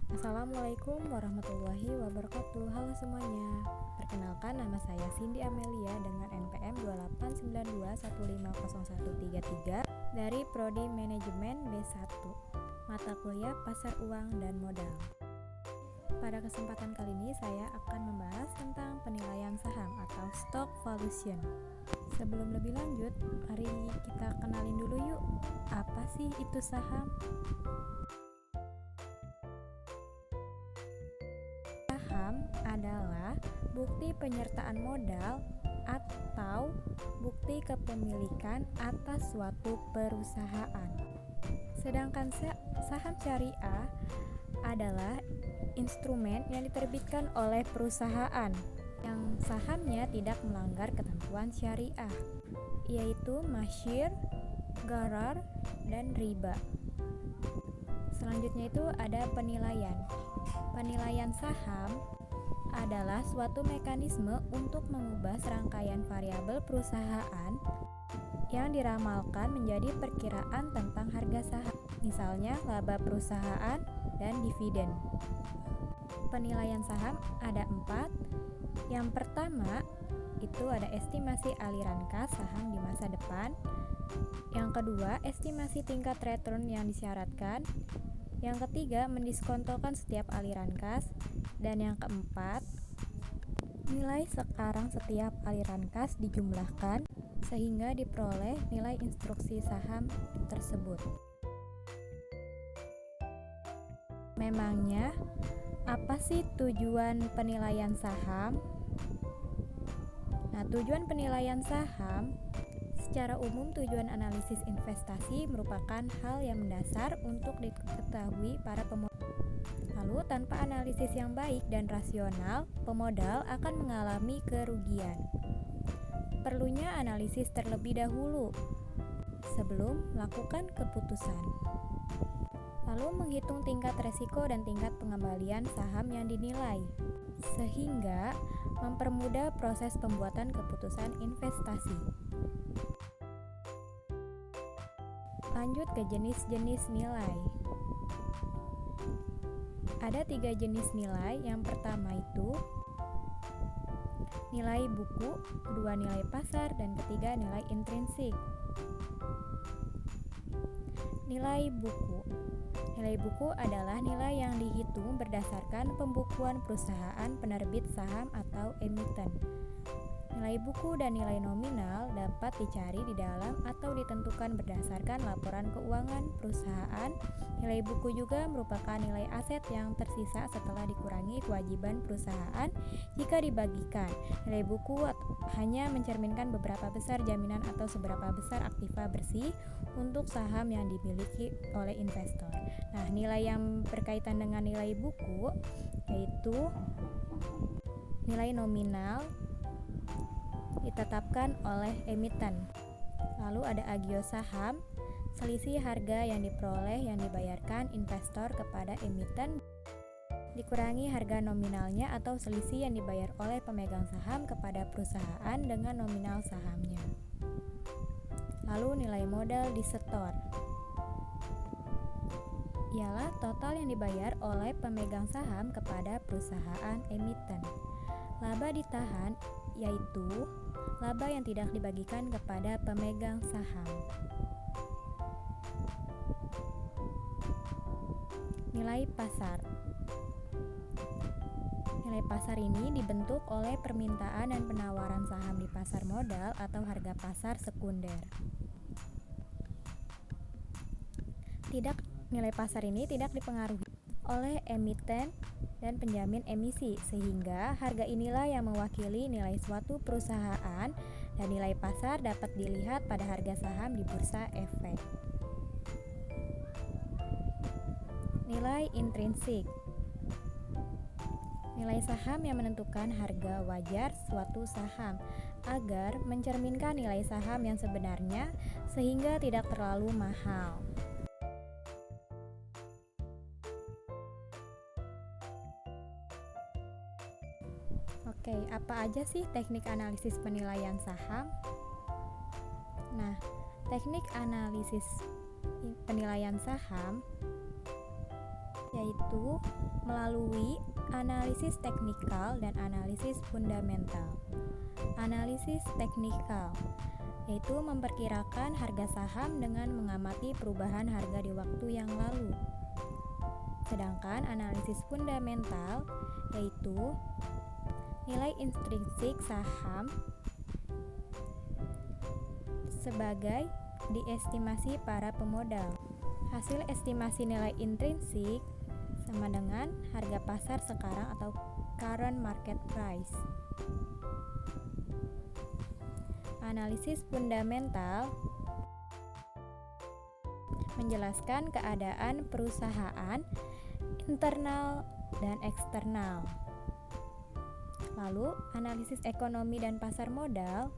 Assalamualaikum warahmatullahi wabarakatuh. Halo semuanya. Perkenalkan, nama saya Cindy Amelia dengan NPM 2892150133 dari Prodi Manajemen B1, mata kuliah Pasar Uang dan Modal. Pada kesempatan kali ini saya akan membahas tentang penilaian saham atau stock valuation. Sebelum lebih lanjut, mari kita kenalin dulu yuk, apa sih itu saham? Saham adalah bukti penyertaan modal atau bukti kepemilikan atas suatu perusahaan. Sedangkan saham syariah adalah instrumen yang diterbitkan oleh perusahaan yang sahamnya tidak melanggar ketentuan syariah, yaitu masyir, gharar, dan riba. Selanjutnya itu ada penilaian. Penilaian saham adalah suatu mekanisme untuk mengubah serangkaian variabel perusahaan yang diramalkan menjadi perkiraan tentang harga saham, misalnya laba perusahaan dan dividen. Penilaian saham ada 4. Yang pertama itu ada estimasi aliran kas saham di masa depan. Yang kedua, estimasi tingkat return yang disyaratkan. Yang ketiga, mendiskontokan setiap aliran kas. Dan yang keempat, nilai sekarang setiap aliran kas dijumlahkan sehingga diperoleh nilai instruksi saham tersebut. Memangnya apa sih tujuan penilaian saham? Nah, tujuan penilaian saham secara umum, tujuan analisis investasi merupakan hal yang mendasar untuk diketahui para pemodal. Lalu, tanpa analisis yang baik dan rasional, pemodal akan mengalami kerugian. Perlunya analisis terlebih dahulu sebelum melakukan keputusan. Lalu, menghitung tingkat resiko dan tingkat pengembalian saham yang dinilai, sehingga mempermudah proses pembuatan keputusan investasi. Lanjut ke jenis-jenis nilai. Ada 3 jenis nilai. Yang pertama itu nilai buku, kedua nilai pasar, dan ketiga nilai intrinsik. Nilai buku. Nilai buku adalah nilai yang dihitung berdasarkan pembukuan perusahaan penerbit saham atau emiten. Nilai buku dan nilai nominal dapat dicari di dalam atau ditentukan berdasarkan laporan keuangan perusahaan. Nilai buku juga merupakan nilai aset yang tersisa setelah dikurangi kewajiban perusahaan jika dibagikan. Nilai buku hanya mencerminkan beberapa besar jaminan atau seberapa besar aktiva bersih untuk saham yang dimiliki oleh investor. Nah, nilai yang berkaitan dengan nilai buku yaitu nilai nominal ditetapkan oleh emiten. Lalu ada agio saham, selisih harga yang diperoleh yang dibayarkan investor kepada emiten dikurangi harga nominalnya atau selisih yang dibayar oleh pemegang saham kepada perusahaan dengan nominal sahamnya. Lalu nilai modal disetor ialah total yang dibayar oleh pemegang saham kepada perusahaan emiten. Laba ditahan yaitu laba yang tidak dibagikan kepada pemegang saham. Nilai pasar. Nilai pasar ini dibentuk oleh permintaan dan penawaran saham di pasar modal atau harga pasar sekunder. Nilai pasar ini tidak dipengaruhi oleh emiten dan penjamin emisi, sehingga harga inilah yang mewakili nilai suatu perusahaan, dan nilai pasar dapat dilihat pada harga saham di bursa efek. Nilai intrinsik. Nilai saham yang menentukan harga wajar suatu saham agar mencerminkan nilai saham yang sebenarnya sehingga tidak terlalu mahal. Oke, apa aja sih teknik analisis penilaian saham? Nah, teknik analisis penilaian saham yaitu melalui analisis teknikal dan analisis fundamental. Analisis teknikal yaitu memperkirakan harga saham dengan mengamati perubahan harga di waktu yang lalu. Sedangkan analisis fundamental yaitu nilai intrinsik saham sebagai diestimasi para pemodal. Hasil estimasi nilai intrinsik sama dengan harga pasar sekarang atau current market price. Analisis fundamental menjelaskan keadaan perusahaan internal dan eksternal. Lalu, analisis ekonomi dan pasar modal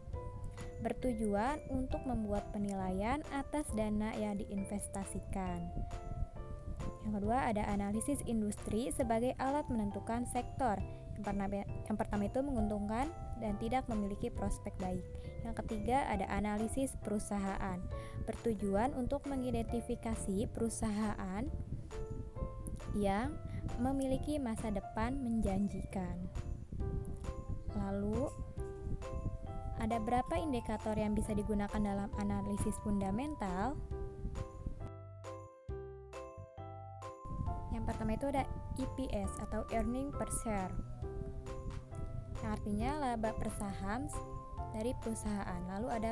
bertujuan untuk membuat penilaian atas dana yang diinvestasikan. Yang kedua, ada analisis industri sebagai alat menentukan sektor. Yang pertama itu menguntungkan dan tidak memiliki prospek baik. Yang ketiga, ada analisis perusahaan, bertujuan untuk mengidentifikasi perusahaan yang memiliki masa depan menjanjikan. Lalu, ada berapa indikator yang bisa digunakan dalam analisis fundamental? Yang pertama itu ada EPS atau earning per share, yang artinya laba per saham dari perusahaan. Lalu ada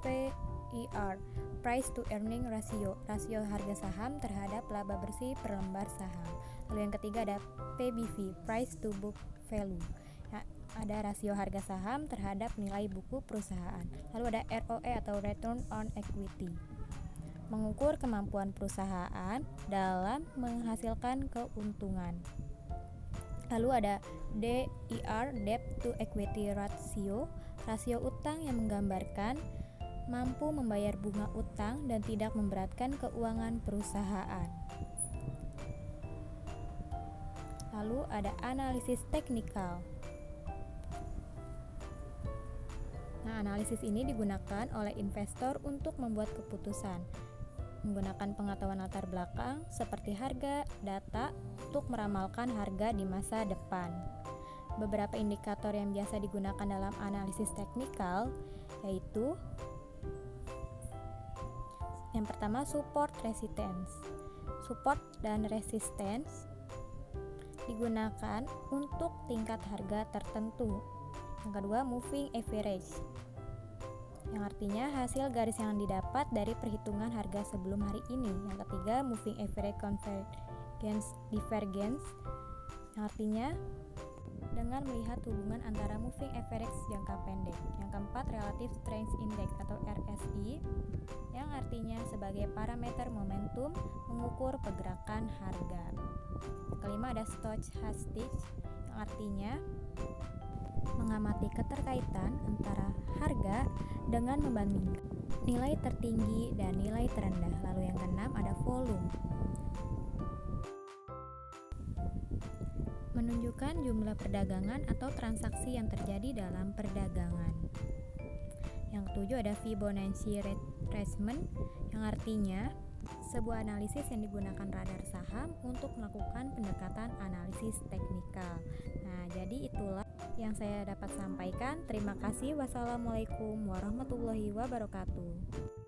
PER, price to earning ratio, rasio harga saham terhadap laba bersih per lembar saham. Lalu yang ketiga ada PBV, price to book value, ada rasio harga saham terhadap nilai buku perusahaan. Lalu ada ROE atau return on equity, mengukur kemampuan perusahaan dalam menghasilkan keuntungan. Lalu ada DER, debt to equity ratio, rasio utang yang menggambarkan mampu membayar bunga utang dan tidak memberatkan keuangan perusahaan. Lalu ada analisis teknikal. Nah, analisis ini digunakan oleh investor untuk membuat keputusan menggunakan pengetahuan latar belakang seperti harga, data untuk meramalkan harga di masa depan. Beberapa indikator yang biasa digunakan dalam analisis teknikal yaitu yang pertama support resistance. Support dan resistance digunakan untuk tingkat harga tertentu. Yang kedua, moving average, yang artinya hasil garis yang didapat dari perhitungan harga sebelum hari ini. Yang ketiga, moving average convergence divergence, yang artinya dengan melihat hubungan antara moving average jangka pendek. Yang keempat, relative strength index atau RSI, yang artinya sebagai parameter momentum mengukur pergerakan harga. Yang kelima, ada stochastic, yang artinya mengamati keterkaitan antara harga dengan membandingkan nilai tertinggi dan nilai terendah. Lalu yang keenam ada volume, menunjukkan jumlah perdagangan atau transaksi yang terjadi dalam perdagangan. Yang ketujuh ada Fibonacci retracement, yang artinya sebuah analisis yang digunakan radar saham untuk melakukan pendekatan analisis teknikal. Nah, jadi itulah yang saya dapat sampaikan. Terima kasih. Wassalamualaikum warahmatullahi wabarakatuh.